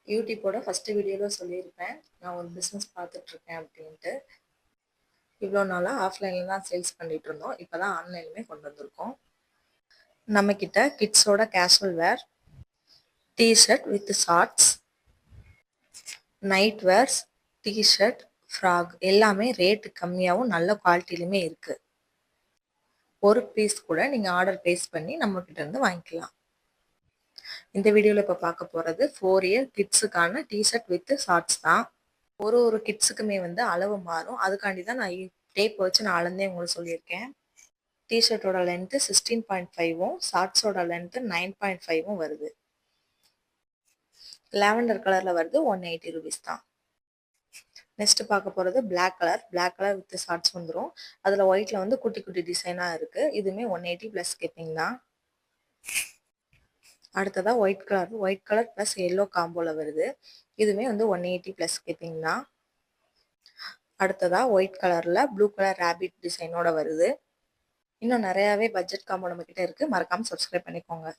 யூடியூப்போட first வீடியோல சொல்லியிருப்பேன். நான் ஒரு பிஸ்னஸ் பார்த்துட்ருக்கேன் அப்படின்ட்டு. இவ்வளோ நாளாக ஆஃப்லைனில் தான் சேல்ஸ் பண்ணிட்டு இருந்தோம். இப்போ தான் ஆன்லைனுமே கொண்டு வந்திருக்கோம். நம்மக்கிட்ட கிட்ஸோட casual wear, T shirt with shorts, night wears, T shirt, frock எல்லாமே ரேட்டு கம்மியாகவும் நல்ல குவாலிட்டிலையுமே இருக்குது. ஒரு பீஸ் கூட நீங்கள் ஆர்டர் பேஸ் பண்ணி நம்மக்கிட்ட இருந்து வாங்கிக்கலாம். இந்த வீடியோவில் இப்போ பார்க்க போகிறது 4 இயர் கிட்ஸுக்கான டிஷர்ட் வித் ஷார்ட்ஸ் தான். ஒரு கிட்ஸுக்குமே வந்து அளவு மாறும். அதுக்காண்டி தான் நான் டேப் வச்சு நான் அளந்தே உங்களுக்கு சொல்லியிருக்கேன். டிஷர்ட்டோட லென்த்து 16.5ம் ஷார்ட்ஸோட லென்த்து 9.5ம் வருது. லாவெண்டர் கலரில் வருது, 180 ருபீஸ் தான். நெக்ஸ்ட் பார்க்க போகிறது பிளாக் கலர் வித் ஷார்ட்ஸ் வந்துடும். அதில் ஒயிட்டில் வந்து குட்டி குட்டி டிசைனாக இருக்குது. இதுவுமே 180 ப்ளஸ் ஸ்கிப்பிங் தான். அடுத்ததாக ஒயிட் கலர் ப்ளஸ் எல்லோ காம்போவில் வருது. இதுவுமே வந்து 180 ப்ளஸ் ஸ்கிப்பிங் தான். அடுத்ததாக ஒயிட் கலரில் ப்ளூ கலர் ரேபிட் டிசைனோட வருது. இன்னும் நிறையாவே பட்ஜெட் காம்போ நம்மக்கிட்ட இருக்குது. மறக்காமல் சப்ஸ்கிரைப் பண்ணிக்கோங்க.